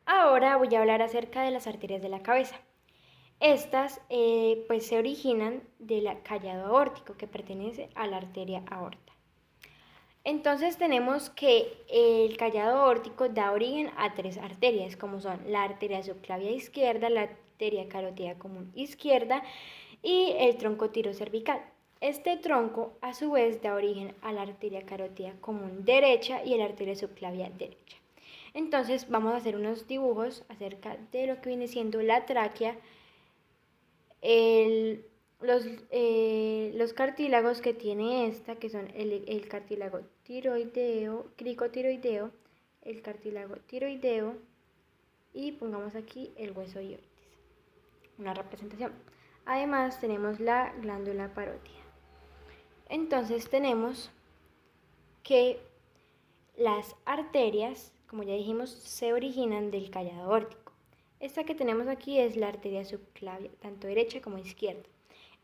Ahora voy a hablar acerca de las arterias de la cabeza. Estas pues se originan del callado aórtico que pertenece a la arteria aorta. Entonces tenemos que el callado aórtico da origen a tres arterias, como son la arteria subclavia izquierda, la arteria carótida común izquierda y el tronco tirocervical. Este tronco a su vez da origen a la arteria carótida común derecha y a la arteria subclavia derecha. Entonces vamos a hacer unos dibujos acerca de lo que viene siendo la tráquea, el, los cartílagos que tiene esta, que son el cartílago tiroideo, cricotiroideo, el cartílago tiroideo y pongamos aquí el hueso ioides, una representación. Además tenemos la glándula parótida. Entonces tenemos que las arterias, como ya dijimos, se originan del callado aórtico. Esta que tenemos aquí es la arteria subclavia, tanto derecha como izquierda.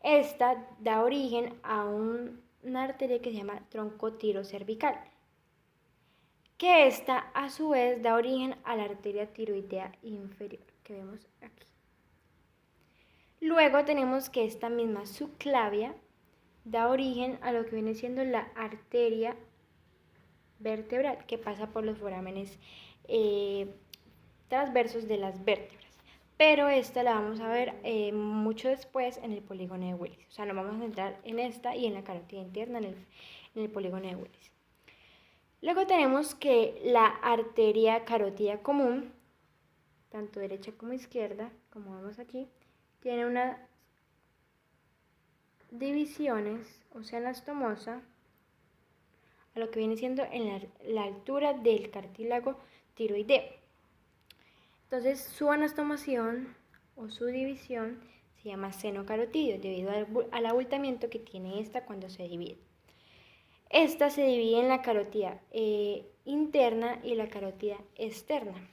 Esta da origen a una arteria que se llama tronco tirocervical, que esta a su vez da origen a la arteria tiroidea inferior, que vemos aquí. Luego tenemos que esta misma subclavia da origen a lo que viene siendo la arteria vertebral, que pasa por los forámenes transversos de las vértebras. Pero esta la vamos a ver mucho después en el polígono de Willis. O sea, nos vamos a centrar en esta y en la carótida interna en el polígono de Willis. Luego tenemos que la arteria carótida común, tanto derecha como izquierda, como vemos aquí, tiene unas divisiones, o sea, anastomosa, a lo que viene siendo en la altura del cartílago tiroideo. Entonces su anastomoción o su división se llama seno carotídeo debido al abultamiento que tiene esta cuando se divide. Esta se divide en la carótida interna y la carótida externa.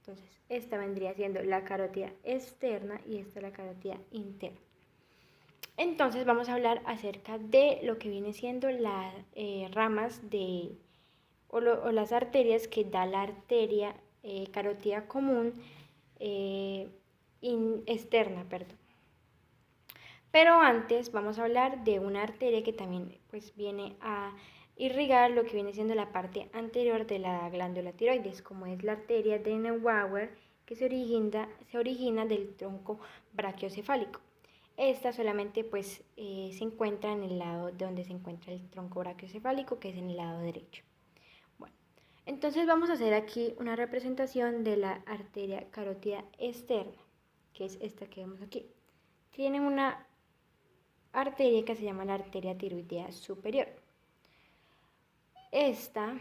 Entonces esta vendría siendo la carótida externa y esta la carótida interna. Entonces vamos a hablar acerca de lo que viene siendo las ramas o las arterias que da la arteria carótida común externa, perdón. Pero antes vamos a hablar de una arteria que también pues viene a irrigar lo que viene siendo la parte anterior de la glándula tiroides, como es la arteria de Neubauer, que se origina del tronco brachiocefálico. Esta solamente pues se encuentra en el lado donde se encuentra el tronco brachiocefálico, que es en el lado derecho. Bueno, entonces vamos a hacer aquí una representación de la arteria carótida externa, que es esta que vemos aquí. Tiene una arteria que se llama la arteria tiroidea superior. Esta,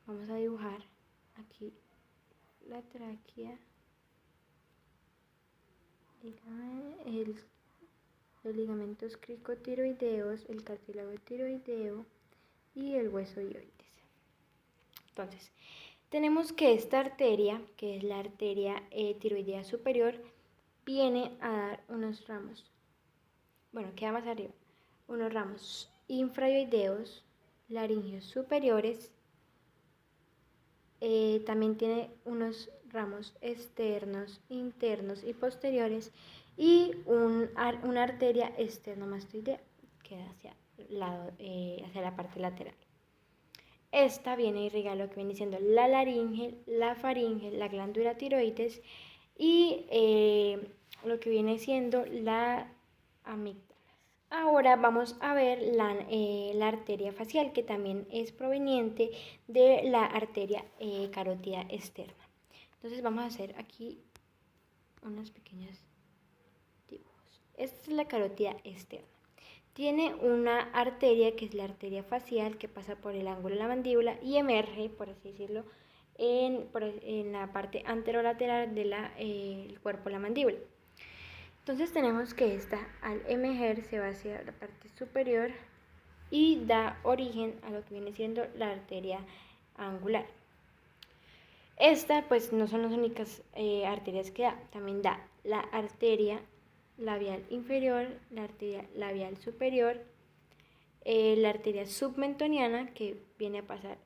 vamos a dibujar aquí la tráquea, los ligamentos cricotiroideos, el cartílago tiroideo y el hueso ioides. Entonces, tenemos que esta arteria, que es la arteria tiroidea superior, viene a dar unos ramos, bueno, queda más arriba, unos ramos infraioideos, laringeos superiores, también tiene unos ramos externos, internos y posteriores y una arteria externomastoidea que da hacia la parte lateral. Esta viene a irrigar lo que viene siendo la laringe, la faringe, la glándula tiroides y lo que viene siendo la amígdala. Ahora vamos a ver la arteria facial, que también es proveniente de la arteria carótida externa. Entonces vamos a hacer aquí unos pequeños dibujos. Esta es la carótida externa. Tiene una arteria que es la arteria facial que pasa por el ángulo de la mandíbula y emerge, por así decirlo, en la parte anterolateral del cuerpo de la mandíbula. Entonces tenemos que esta al emerger se va hacia la parte superior y da origen a lo que viene siendo la arteria angular. Esta pues no son las únicas arterias que da, también da la arteria labial inferior, la arteria labial superior, la arteria submentoniana que viene a pasar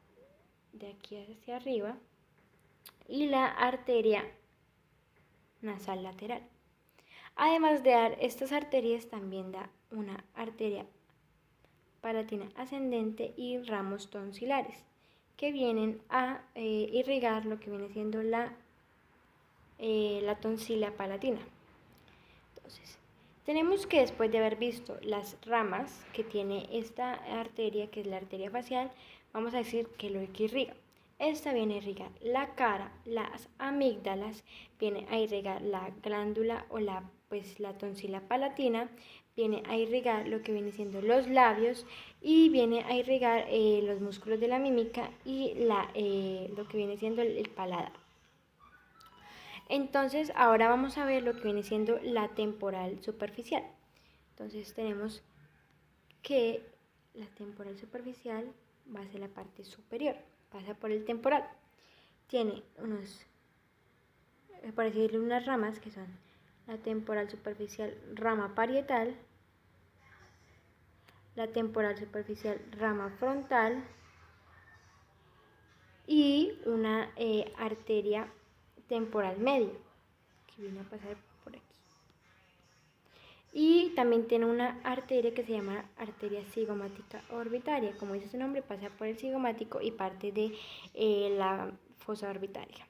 de aquí hacia arriba y la arteria nasal lateral. Además de dar estas arterias, también da una arteria palatina ascendente y ramos tonsilares, que vienen a irrigar lo que viene siendo la tonsila palatina. Entonces, tenemos que después de haber visto las ramas que tiene esta arteria, que es la arteria facial, vamos a decir que lo que irriga. Esta viene a irrigar la cara, las amígdalas, viene a irrigar la glándula o la tonsila palatina, viene a irrigar lo que viene siendo los labios y viene a irrigar los músculos de la mímica y lo que viene siendo el paladar. Entonces, ahora vamos a ver lo que viene siendo la temporal superficial. Entonces, tenemos que la temporal superficial va a ser la parte superior, pasa por el temporal. Tiene por así decirlo, unas ramas que son la temporal superficial rama parietal, la temporal superficial rama frontal y una arteria temporal media que viene a pasar por aquí. Y también tiene una arteria que se llama arteria cigomática orbitaria. Como dice su nombre, pasa por el cigomático y parte de la fosa orbitaria.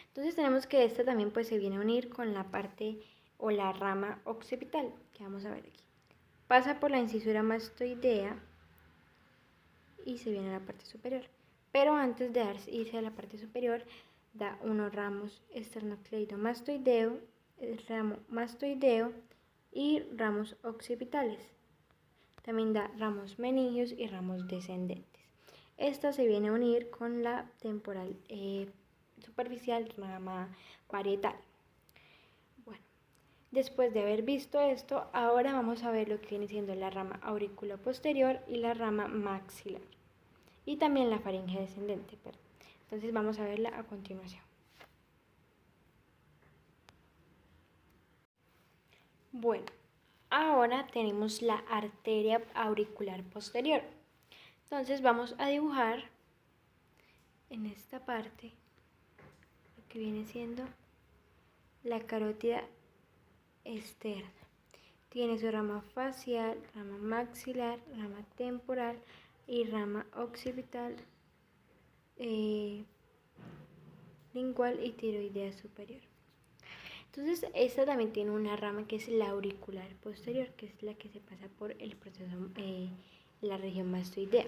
Entonces tenemos que esta también se viene a unir con la parte o la rama occipital, que vamos a ver aquí. Pasa por la incisura mastoidea y se viene a la parte superior. Pero antes de irse a la parte superior, da unos ramos esternocleidomastoideo, ramo mastoideo y ramos occipitales. También da ramos meningios y ramos descendentes. Esta se viene a unir con la temporal superficial rama parietal. Bueno, después de haber visto esto, ahora vamos a ver lo que viene siendo la rama auriculoposterior y la rama maxilar. Y también la faringe descendente, perdón. Entonces vamos a verla a continuación. Bueno, ahora tenemos la arteria auricular posterior. Entonces vamos a dibujar en esta parte lo que viene siendo la carótida externa. Tiene su rama facial, rama maxilar, rama temporal y rama occipital, lingual y tiroidea superior. Entonces, esta también tiene una rama que es la auricular posterior, que es la que se pasa por el proceso, la región mastoidea.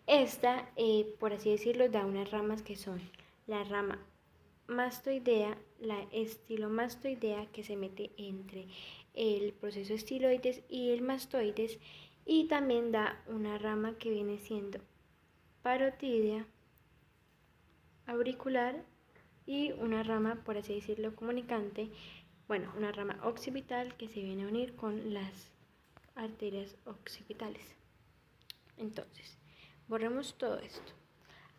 Esta, por así decirlo, da unas ramas que son la rama mastoidea, la estilomastoidea, que se mete entre el proceso estiloides y el mastoides, y también da una rama que viene siendo parotídea, auricular, y una rama, por así decirlo, comunicante, una rama occipital que se viene a unir con las arterias occipitales. Entonces, borremos todo esto.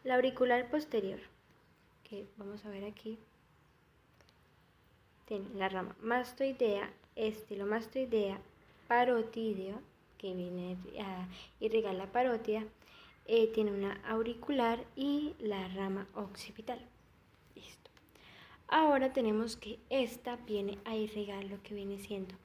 La auricular posterior, que vamos a ver aquí, tiene la rama mastoidea, estilomastoidea, parotídea, que viene a irrigar la parótida, tiene una auricular y la rama occipital. Listo. Ahora tenemos que esta viene a irrigar lo que viene siendo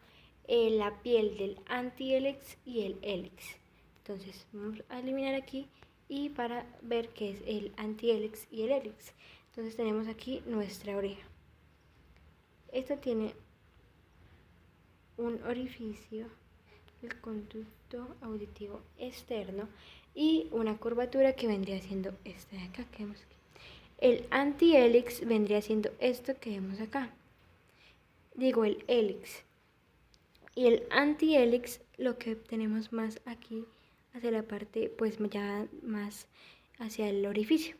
la piel del antihélix y el hélix. Entonces vamos a eliminar aquí y para ver qué es el antihélix y el hélix. Entonces tenemos aquí nuestra oreja. Esta tiene un orificio, el conducto auditivo externo, y una curvatura que vendría siendo esta de acá que vemos aquí. El antihélix vendría siendo esto que vemos acá. Digo el hélix. Y el antihélix lo que tenemos más aquí hacia la parte, ya más hacia el orificio.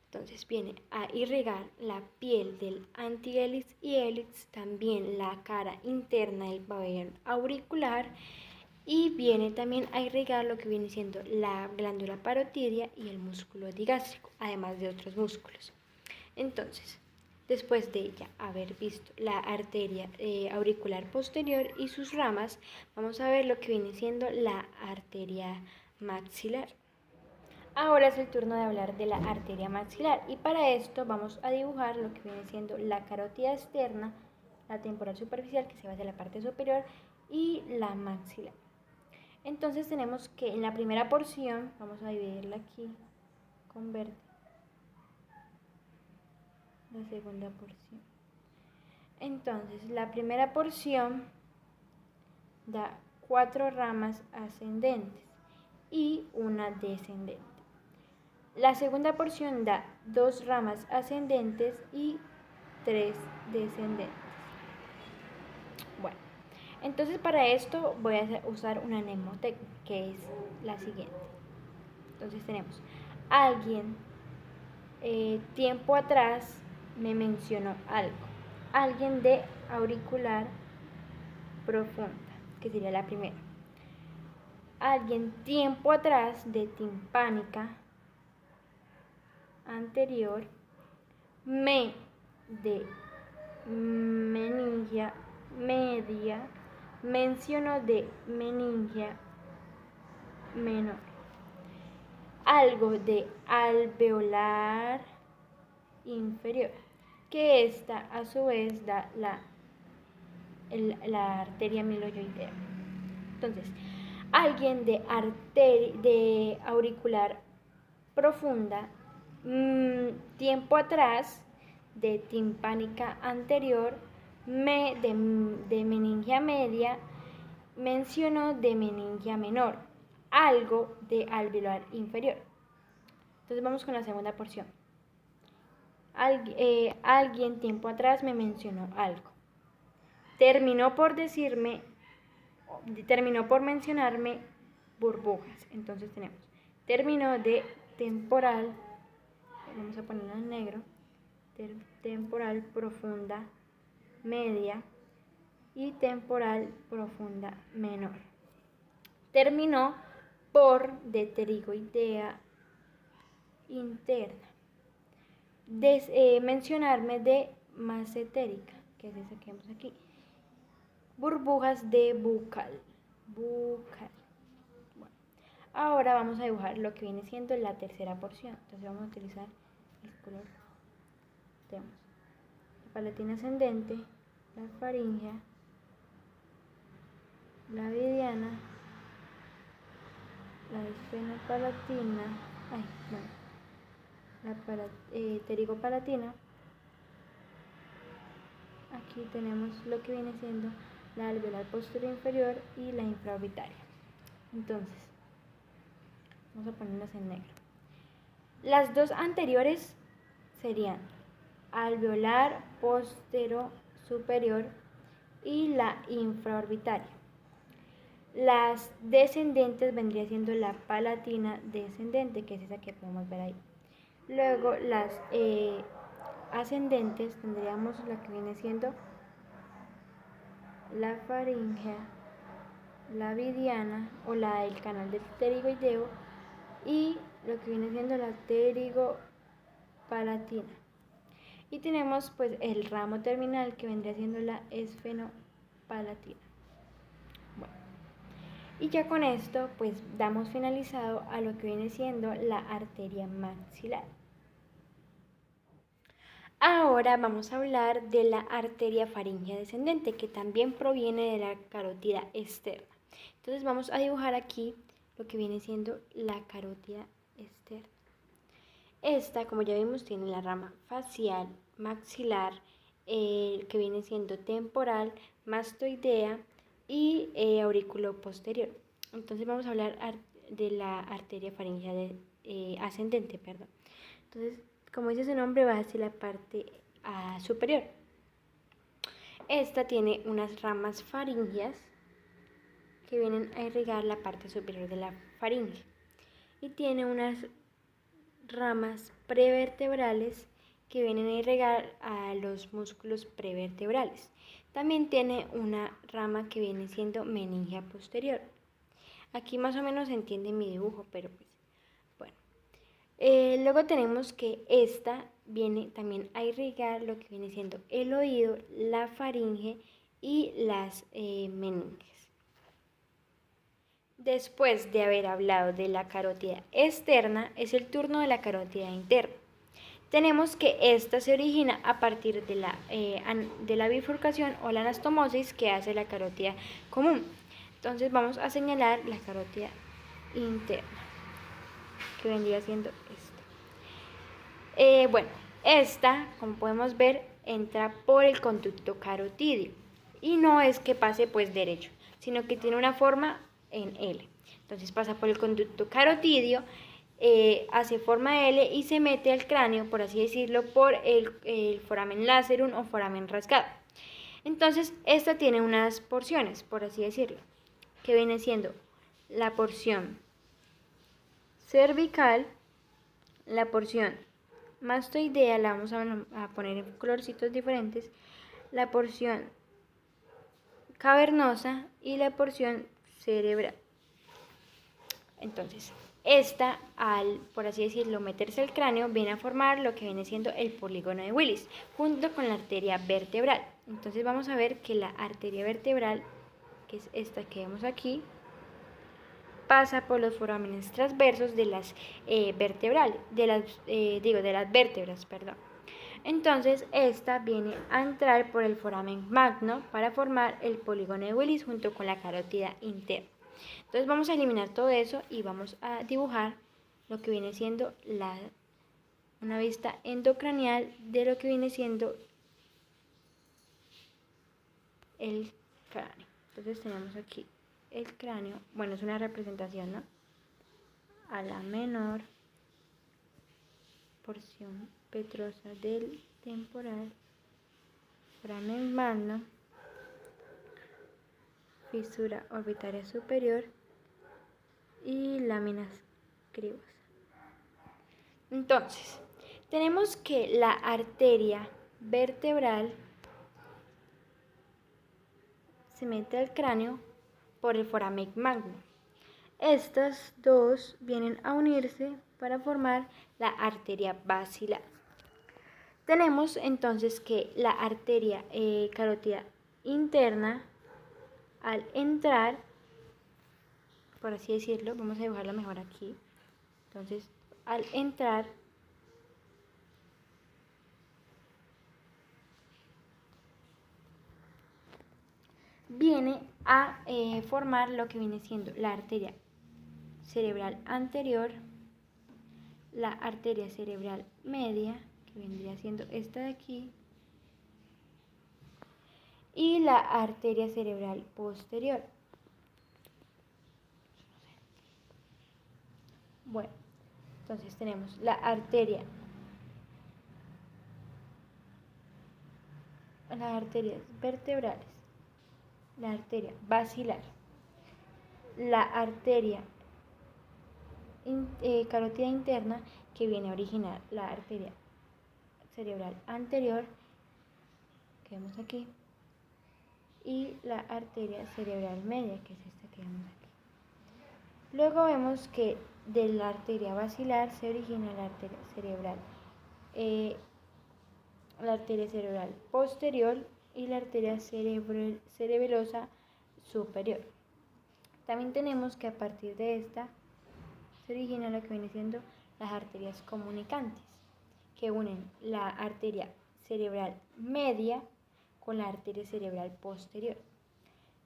Entonces viene a irrigar la piel del antihélix y hélix, también la cara interna del pabellón auricular, y viene también a irrigar lo que viene siendo la glándula parotídea y el músculo digástrico, además de otros músculos. Entonces, después de ya haber visto la arteria auricular posterior y sus ramas, vamos a ver lo que viene siendo la arteria maxilar. Ahora es el turno de hablar de la arteria maxilar y para esto vamos a dibujar lo que viene siendo la carótida externa, la temporal superficial que se va hacia la parte superior y la maxilar. Entonces tenemos que en la primera porción, vamos a dividirla aquí con verde, la segunda porción. Entonces la primera porción da 4 ramas ascendentes y una descendente. La segunda porción da 2 ramas ascendentes y 3 descendentes. Bueno, entonces para esto voy a usar una mnemotécnica que es la siguiente. Entonces tenemos, alguien tiempo atrás me mencionó algo. Alguien de auricular profunda, que sería la primera. Alguien tiempo atrás de timpánica anterior, me de meningia media, menciono de meningia menor, algo de alveolar inferior, que esta a su vez da la arteria miloyoidea. Entonces, alguien de auricular profunda, tiempo atrás de timpánica anterior, de meningia media, mencionó de meningia menor, algo de alveolar inferior. Entonces vamos con la segunda porción. Alguien tiempo atrás me mencionó algo. Terminó por mencionarme burbujas. Entonces tenemos término de temporal, vamos a ponerlo en negro, temporal profunda media y temporal profunda menor. Terminó por de pterigoidea interna. Mencionarme de masentérica, que es esa que vemos aquí. Burbujas de bucal. Bueno. Ahora vamos a dibujar lo que viene siendo la tercera porción. Entonces vamos a utilizar el color. Tenemos la palatina ascendente, la faríngea, la vidiana, la esfenopalatina, la pterigopalatina. Aquí tenemos lo que viene siendo la alveolar posterior inferior y la infraorbitaria. Entonces, vamos a ponerlas en negro. Las dos anteriores serían alveolar posterior superior y la infraorbitaria. Las descendentes vendría siendo la palatina descendente, que es esa que podemos ver ahí. Luego las ascendentes tendríamos la que viene siendo la faríngea, la vidiana o la del canal del pterigoideo y lo que viene siendo la pterigopalatina. Y tenemos pues el ramo terminal que vendría siendo la esfenopalatina. Bueno, y ya con esto pues damos finalizado a lo que viene siendo la arteria maxilar. Ahora vamos a hablar de la arteria faríngea descendente, que también proviene de la carótida externa. Entonces vamos a dibujar aquí lo que viene siendo la carótida externa. Esta, como ya vimos, tiene la rama facial, maxilar, que viene siendo temporal, mastoidea y aurículo posterior. Entonces vamos a hablar de la arteria faríngea ascendente, perdón. Entonces, como dice su nombre, va hacia la parte superior. Esta tiene unas ramas faríngeas que vienen a irrigar la parte superior de la faringe y tiene unas ramas prevertebrales que vienen a irrigar a los músculos prevertebrales. También tiene una rama que viene siendo meningia posterior. Aquí más o menos se entiende mi dibujo, pero pues bueno. Luego tenemos que esta viene también a irrigar lo que viene siendo el oído, la faringe y las meninges. Después de haber hablado de la carótida externa, es el turno de la carótida interna. Tenemos que esta se origina a partir de la bifurcación o la anastomosis que hace la carótida común. Entonces vamos a señalar la carótida interna, que vendría siendo esta. Bueno, esta, como podemos ver, entra por el conducto carotídeo y no es que pase pues derecho, sino que tiene una forma en L. Entonces pasa por el conducto carotídeo, hace forma de L y se mete al cráneo, por así decirlo, por el foramen lacerum o foramen rasgado. Entonces esta tiene unas porciones, por así decirlo, que viene siendo la porción cervical, la porción mastoidea, la vamos a poner en colorcitos diferentes, la porción cavernosa y la porción cerebral. Entonces, esta, al, por así decirlo, meterse al cráneo, viene a formar lo que viene siendo el polígono de Willis, junto con la arteria vertebral. Entonces vamos a ver que la arteria vertebral, que es esta que vemos aquí, pasa por los forámenes transversos de las vertebrales, de las vértebras, perdón. Entonces, esta viene a entrar por el foramen magno para formar el polígono de Willis junto con la carótida interna. Entonces, vamos a eliminar todo eso y vamos a dibujar lo que viene siendo una vista endocranial de lo que viene siendo el cráneo. Entonces, tenemos aquí el cráneo, bueno, es una representación, ¿no? A la menor porción petrosa del temporal, foramen magno, fisura orbitaria superior y láminas cribosas. Entonces, tenemos que la arteria vertebral se mete al cráneo por el foramen magno. Estas dos vienen a unirse para formar la arteria basilar. Tenemos entonces que la arteria carótida interna, al entrar, por así decirlo, vamos a dibujarlo mejor aquí. Entonces, al entrar, viene a formar lo que viene siendo la arteria cerebral anterior, la arteria cerebral media, que vendría siendo esta de aquí, y la arteria cerebral posterior. Bueno, entonces tenemos las arterias vertebrales, la arteria basilar, la arteria carótida interna, que viene a originar la arteria cerebral anterior, que vemos aquí, y la arteria cerebral media, que es esta que vemos aquí. Luego vemos que de la arteria basilar se origina la arteria cerebral posterior y la arteria cerebelosa superior. También tenemos que a partir de esta se origina lo que viene siendo las arterias comunicantes, que unen la arteria cerebral media con la arteria cerebral posterior.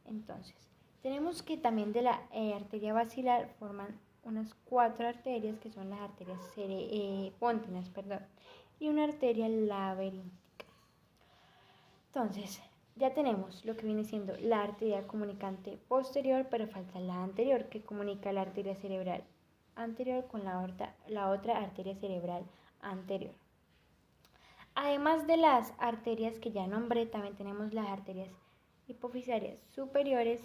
Entonces, tenemos que también de la arteria basilar forman unas 4 arterias que son las arterias póntinas, y una arteria laberíntica. Entonces, ya tenemos lo que viene siendo la arteria comunicante posterior, pero falta la anterior, que comunica la arteria cerebral anterior con la otra arteria cerebral anterior. Además de las arterias que ya nombré, también tenemos las arterias hipofisarias superiores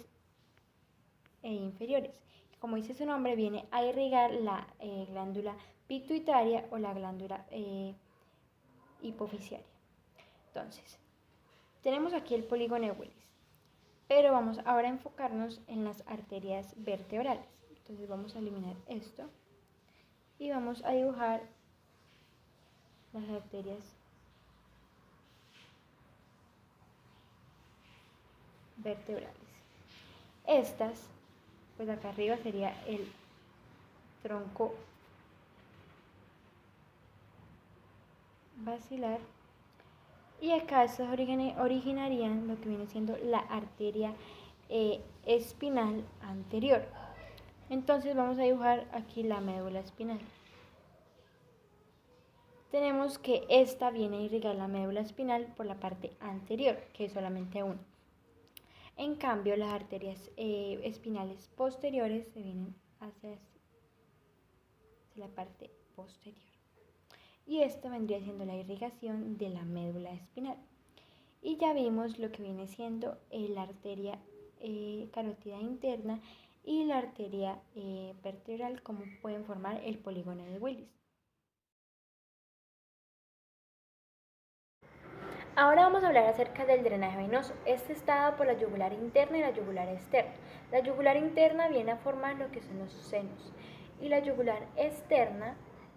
e inferiores. Como dice su nombre, viene a irrigar la glándula pituitaria o la glándula hipofisiaria. Entonces, tenemos aquí el polígono de Willis, pero vamos ahora a enfocarnos en las arterias vertebrales. Entonces vamos a eliminar esto y vamos a dibujar las arterias vertebrales. Estas pues acá arriba sería el tronco basilar, y acá estos originarían lo que viene siendo la arteria espinal anterior. Entonces vamos a dibujar aquí la médula espinal. Tenemos que esta viene a irrigar la médula espinal por la parte anterior, que es solamente una. En cambio, las arterias espinales posteriores se vienen hacia la parte posterior. Y esta vendría siendo la irrigación de la médula espinal. Y ya vimos lo que viene siendo la arteria carótida interna y la arteria vertebral, cómo pueden formar el polígono de Willis. Ahora vamos a hablar acerca del drenaje venoso. Este está dado por la yugular interna y la yugular externa. La yugular interna viene a formar lo que son los senos y la yugular externa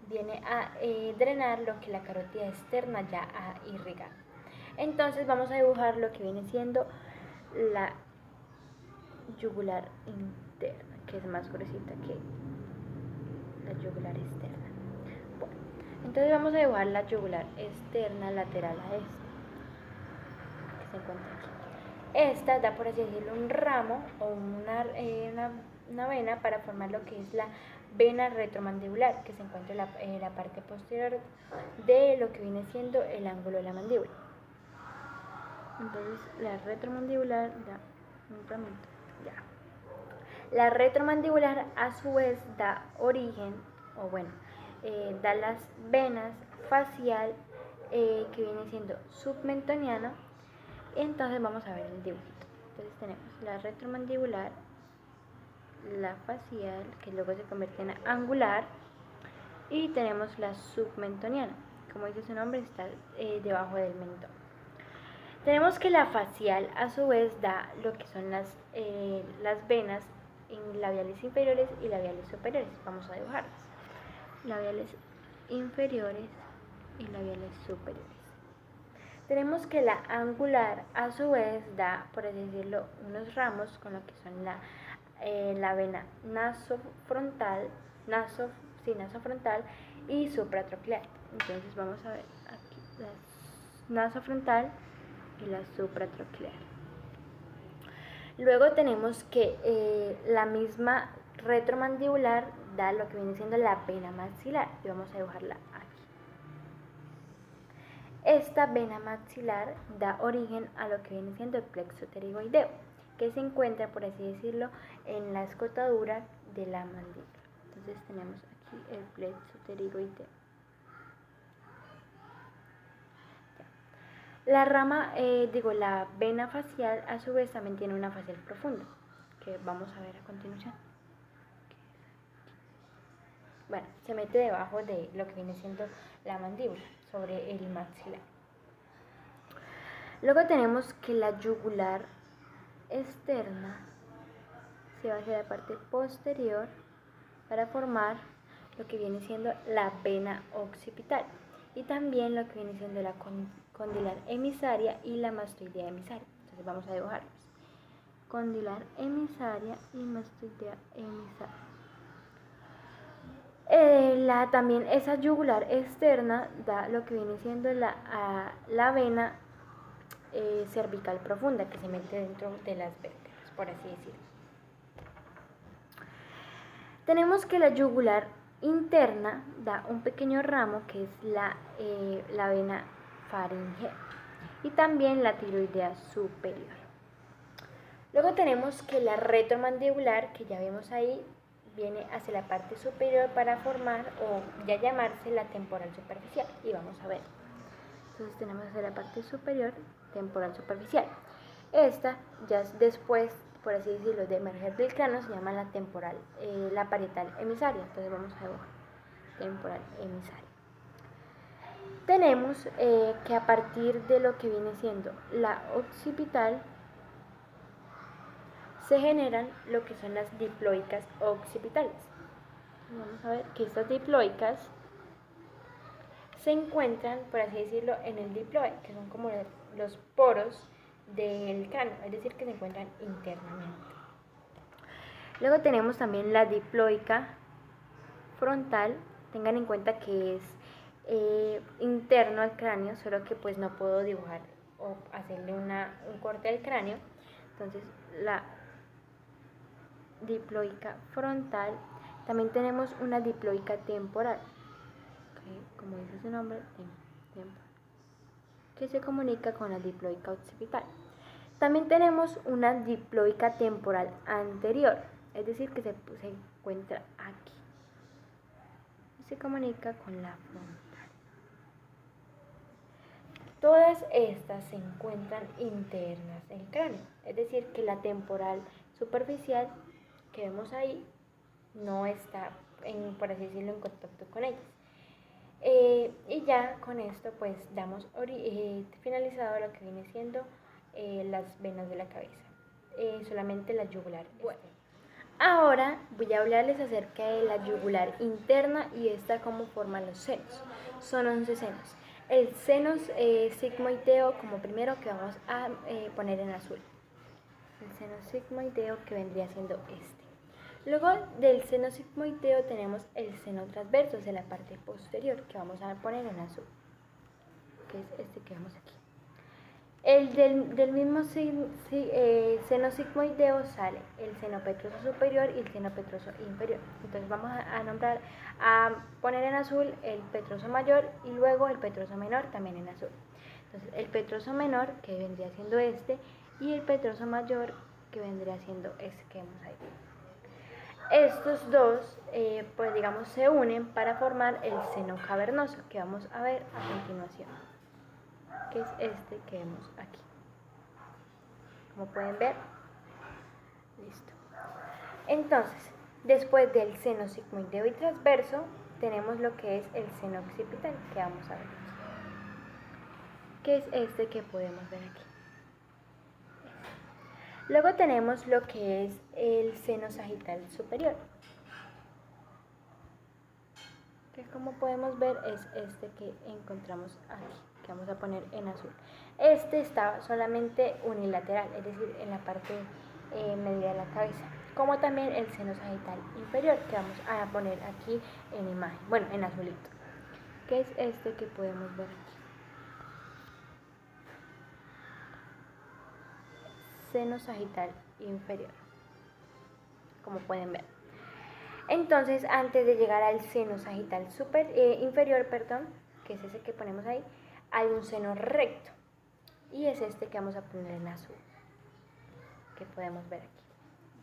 viene a drenar lo que la carótida externa ya ha irrigado. Entonces vamos a dibujar lo que viene siendo la yugular interna, que es más gruesita que la yugular externa. Bueno, entonces vamos a dibujar la yugular externa lateral a esta, que se encuentra aquí. Esta da, por así decirlo, un ramo o una vena para formar lo que es la vena retromandibular, que se encuentra en la parte posterior de lo que viene siendo el ángulo de la mandíbula. Entonces la retromandibular da un ramito, ya. La retromandibular a su vez da origen, o bueno, da las venas facial que viene siendo submentoniana. Entonces vamos a ver el dibujito. Entonces tenemos la retromandibular, la facial, que luego se convierte en angular, y tenemos la submentoniana. Como dice su nombre, está debajo del mentón. Tenemos que la facial a su vez da lo que son las venas labiales inferiores y labiales superiores. Vamos a dibujarlas. Labiales inferiores y labiales superiores. Tenemos que la angular a su vez da, por así decirlo, unos ramos con lo que son la vena nasofrontal y supratronclear. Entonces vamos a ver aquí la nasofrontal y la supratronclear. Luego tenemos que la misma retromandibular da lo que viene siendo la vena maxilar, y vamos a dibujarla aquí. Esta vena maxilar da origen a lo que viene siendo el plexo pterygoideo, que se encuentra, por así decirlo, en la escotadura de la mandíbula. Entonces tenemos aquí el plexo pterygoideo. La vena facial a su vez también tiene una facial profunda, que vamos a ver a continuación. Bueno, se mete debajo de lo que viene siendo la mandíbula, sobre el maxilar. Luego tenemos que la yugular externa se va hacia la parte posterior para formar lo que viene siendo la vena occipital, y también lo que viene siendo la condilar emisaria y la mastoidea emisaria. Entonces vamos a dibujarlos. Condilar emisaria y mastoidea emisaria. También esa yugular externa da lo que viene siendo la vena cervical profunda, que se mete dentro de las vértebras, por así decirlo. Tenemos que la yugular interna da un pequeño ramo, que es la vena faringea, y también la tiroidea superior. Luego tenemos que la retromandibular, que ya vemos ahí, viene hacia la parte superior para formar o ya llamarse la temporal superficial, y vamos a ver. Entonces tenemos hacia la parte superior temporal superficial. Esta ya después, por así decirlo, de emerger del cráneo, se llama la temporal, la parietal emisaria. Entonces vamos a dibujar temporal emisaria. Tenemos que a partir de lo que viene siendo la occipital se generan lo que son las diploicas occipitales. Vamos a ver que estas diploicas se encuentran, por así decirlo, en el diploe, que son como los poros del cráneo, es decir, que se encuentran internamente. Luego tenemos también la diploica frontal. Tengan en cuenta que es interno al cráneo, solo que pues no puedo dibujar o hacerle un corte al cráneo. Entonces la diploica frontal. También tenemos una diploica temporal, ¿okay? Como dice su nombre, temporal, que se comunica con la diploica occipital. También tenemos una diploica temporal anterior, es decir, que se encuentra aquí y se comunica con la frontal. Todas estas se encuentran internas del cráneo, es decir, que la temporal superficial que vemos ahí no está, por así decirlo, en contacto con ellas. Y ya con esto pues damos finalizado lo que viene siendo las venas de la cabeza, solamente la yugular. Bueno, ahora voy a hablarles acerca de la yugular interna y esta cómo forman los senos. Son 11 senos. El seno sigmoideo como primero que vamos a poner en azul. El seno sigmoideo que vendría siendo este. Luego del seno sigmoideo tenemos el seno transverso, de la parte posterior, que vamos a poner en azul, que es este que vemos aquí. El del mismo seno sigmoideo sale el seno petroso superior y el seno petroso inferior. Entonces vamos a poner en azul el petroso mayor y luego el petroso menor también en azul. Entonces el petroso menor, que vendría siendo este, y el petroso mayor, que vendría siendo este que vemos ahí. Estos dos, pues digamos, se unen para formar el seno cavernoso, que vamos a ver a continuación, que es este que vemos aquí. Como pueden ver, listo. Entonces, después del seno sigmoideo y transverso, tenemos lo que es el seno occipital, que vamos a ver aquí, que es este que podemos ver aquí. Luego tenemos lo que es el seno sagital superior, que como podemos ver es este que encontramos aquí, que vamos a poner en azul. Este está solamente unilateral, es decir, en la parte media de la cabeza, como también el seno sagital inferior, que vamos a poner aquí en imagen, bueno, en azulito, que es este que podemos ver aquí. Seno sagital inferior, como pueden ver. Entonces, antes de llegar al seno sagital inferior, que es ese que ponemos ahí, hay un seno recto y es este que vamos a poner en azul, que podemos ver aquí.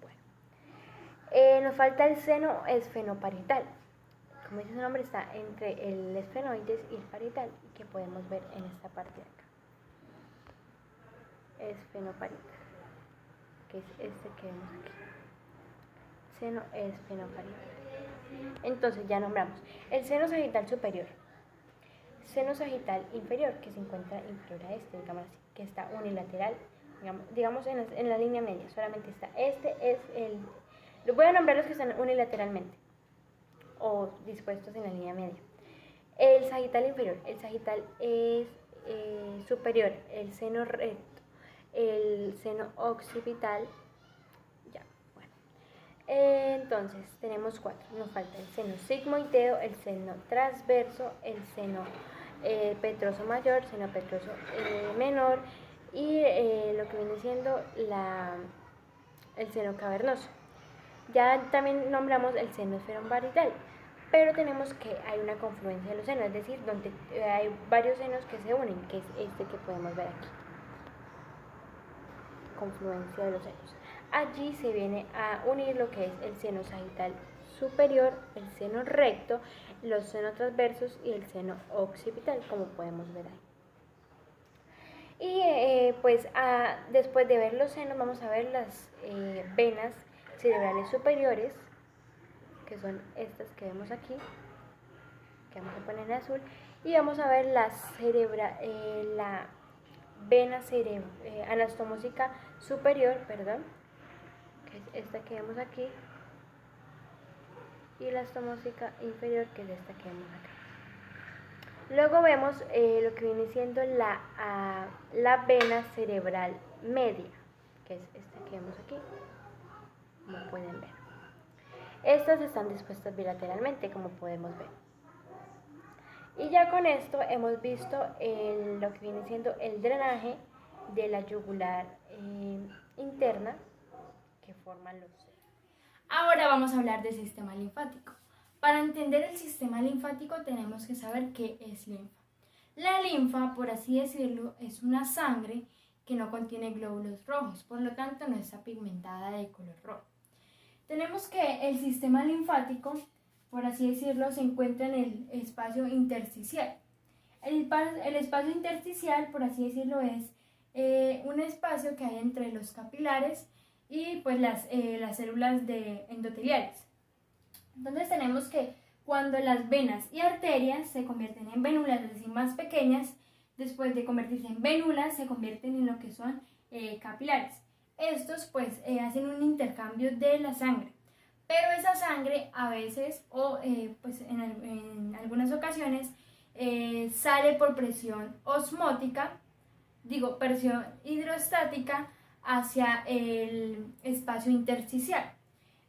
Bueno, nos falta el seno esfenoparietal. Como dice su nombre, está entre el esfenoides y el parietal, que podemos ver en esta parte de acá. Esfenoparietal, que es este que vemos aquí. Seno esfenoparietal. Entonces ya nombramos el seno sagital superior, seno sagital inferior, que se encuentra inferior a este, digamos así, que está unilateral, digamos en la línea media, solamente está este, es el... Voy a nombrar los que están unilateralmente o dispuestos en la línea media. El sagital inferior, el sagital es superior, el seno recto, el seno occipital. Entonces tenemos 4, nos falta el seno sigmoideo, el seno transverso, el seno petroso mayor, seno petroso menor y lo que viene siendo el seno cavernoso. Ya también nombramos el seno esfenoparietal, pero tenemos que hay una confluencia de los senos, es decir, donde hay varios senos que se unen, que es este que podemos ver aquí. Confluencia de los senos. Allí se viene a unir lo que es el seno sagital superior, el seno recto, los senos transversos y el seno occipital, como podemos ver ahí. Y después de ver los senos, vamos a ver las venas cerebrales superiores, que son estas que vemos aquí, que vamos a poner en azul, y vamos a ver la vena anastomósica superior, que es esta que vemos aquí, y la estomósica inferior, que es esta que vemos acá. Luego vemos lo que viene siendo la vena cerebral media, que es esta que vemos aquí, como pueden ver. Estas están dispuestas bilateralmente, como podemos ver. Y ya con esto hemos visto lo que viene siendo el drenaje de la yugular interna que forman los senos. Ahora vamos a hablar del sistema linfático. Para entender el sistema linfático tenemos que saber qué es linfa. La linfa, por así decirlo, es una sangre que no contiene glóbulos rojos, por lo tanto no está pigmentada de color rojo. Tenemos que el sistema linfático, por así decirlo, se encuentra en el espacio intersticial. El espacio intersticial, por así decirlo, es un espacio que hay entre los capilares y pues las células endoteliales. Entonces tenemos que cuando las venas y arterias se convierten en vénulas, es decir, más pequeñas, después de convertirse en vénulas se convierten en lo que son capilares. Estos pues hacen un intercambio de la sangre, pero esa sangre a veces o pues en algunas ocasiones sale por presión osmótica, presión hidrostática hacia el espacio intersticial.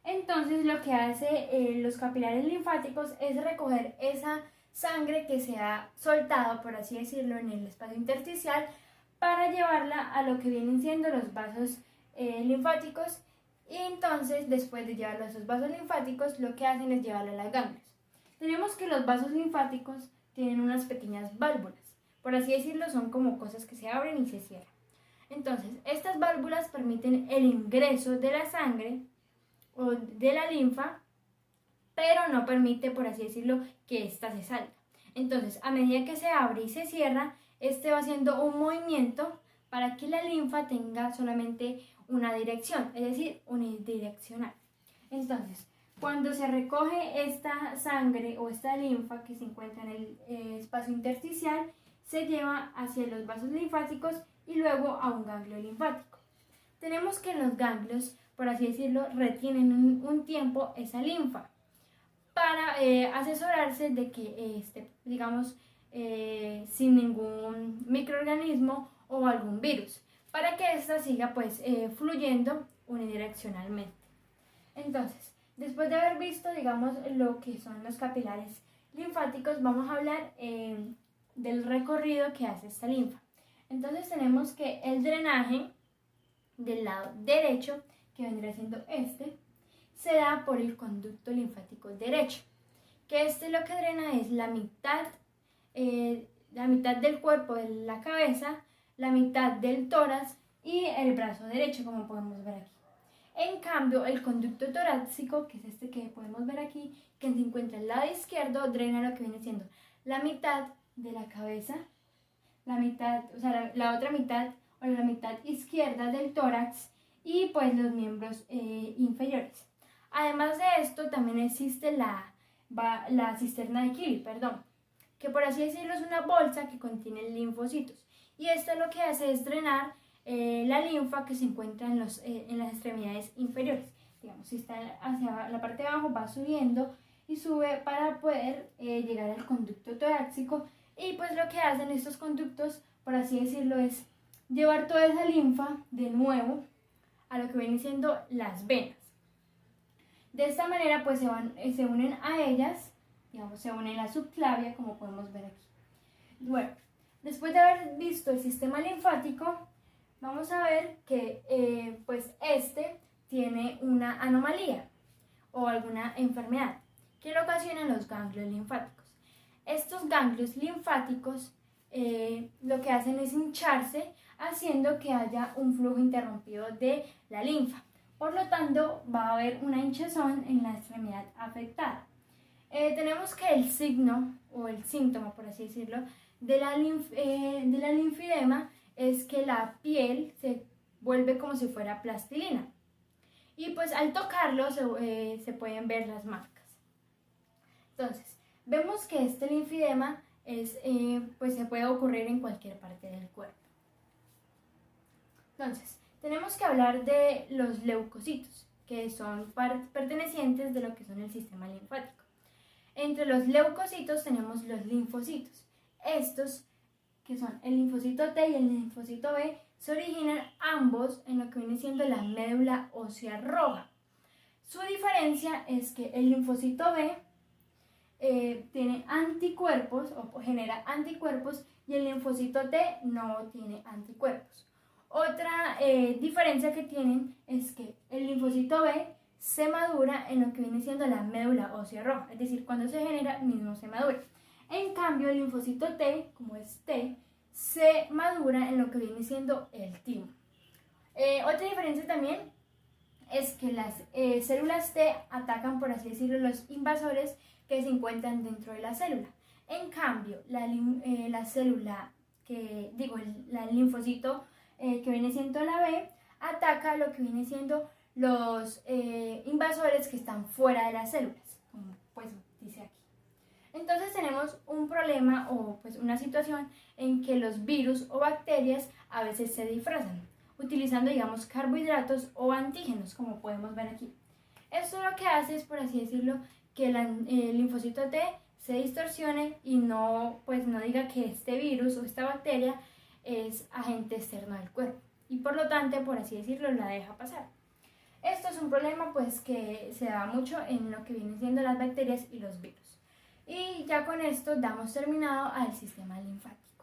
Entonces lo que hace los capilares linfáticos es recoger esa sangre que se ha soltado, por así decirlo, en el espacio intersticial para llevarla a lo que vienen siendo los vasos linfáticos. Y entonces, después de llevarlo a esos vasos linfáticos, lo que hacen es llevarlo a las ganglios. Tenemos que los vasos linfáticos tienen unas pequeñas válvulas, por así decirlo, son como cosas que se abren y se cierran. Entonces, estas válvulas permiten el ingreso de la sangre o de la linfa, pero no permite, por así decirlo, que ésta se salga. Entonces, a medida que se abre y se cierra, este va haciendo un movimiento para que la linfa tenga solamente una dirección, es decir, unidireccional. Entonces, cuando se recoge esta sangre o esta linfa que se encuentra en el espacio intersticial, se lleva hacia los vasos linfáticos y luego a un ganglio linfático. Tenemos que los ganglios, por así decirlo, retienen un tiempo esa linfa para asesorarse de que esté, sin ningún microorganismo o algún virus, para que ésta siga pues fluyendo unidireccionalmente. Entonces, después de haber visto, lo que son los capilares linfáticos, vamos a hablar del recorrido que hace esta linfa. Entonces tenemos que el drenaje del lado derecho, que vendría siendo se da por el conducto linfático derecho, que lo que drena es la mitad del cuerpo de la cabeza, la mitad del tórax y el brazo derecho, como podemos ver aquí. En cambio, el conducto torácico, que es que podemos ver aquí, que se encuentra al lado izquierdo, drena lo que viene siendo la mitad de la cabeza, la otra mitad o la mitad izquierda del tórax y pues los miembros inferiores. Además de esto, también existe la cisterna de Killy, que por así decirlo es una bolsa que contiene linfocitos. Y esto lo que hace es drenar la linfa que se encuentra en las extremidades inferiores. Si está hacia la parte de abajo, va subiendo y sube para poder llegar al conducto torácico. Y pues lo que hacen estos conductos, por así decirlo, es llevar toda esa linfa de nuevo a lo que vienen siendo las venas. De esta manera pues se unen a ellas, se une la subclavia, como podemos ver aquí. Bueno, después de haber visto el sistema linfático, vamos a ver que pues tiene una anomalía o alguna enfermedad que lo ocasionan los ganglios linfáticos. Estos ganglios linfáticos lo que hacen es hincharse, haciendo que haya un flujo interrumpido de la linfa. Por lo tanto, va a haber una hinchazón en la extremidad afectada. Tenemos que el signo o el síntoma, por así decirlo, de la linfedema es que la piel se vuelve como si fuera plastilina. Y pues al tocarlo se pueden ver las marcas. Entonces, vemos que este linfedema pues se puede ocurrir en cualquier parte del cuerpo. Entonces, tenemos que hablar de los leucocitos, que son pertenecientes de lo que son el sistema linfático. Entre los leucocitos tenemos los linfocitos. Estos, que son el linfocito T y el linfocito B, se originan ambos en lo que viene siendo la médula ósea roja. Su diferencia es que el linfocito B tiene anticuerpos o genera anticuerpos y el linfocito T no tiene anticuerpos. Otra diferencia que tienen es que el linfocito B se madura en lo que viene siendo la médula ósea roja, es decir, cuando se genera mismo se madura. En cambio, el linfocito T, como es T, se madura en lo que viene siendo el timo. Otra diferencia también es que las células T atacan, por así decirlo, los invasores que se encuentran dentro de la célula. En cambio, la célula el linfocito que viene siendo la B, ataca lo que viene siendo los invasores que están fuera de las células, como pues dice aquí. Entonces tenemos un problema o pues una situación en que los virus o bacterias a veces se disfrazan, utilizando digamos carbohidratos o antígenos, como podemos ver aquí. Esto lo que hace es, por así decirlo, que el linfocito T se distorsione y no diga que este virus o esta bacteria es agente externo del cuerpo y por lo tanto, por así decirlo, la deja pasar. Esto es un problema pues que se da mucho en lo que vienen siendo las bacterias y los virus. Y ya con esto damos terminado al sistema linfático.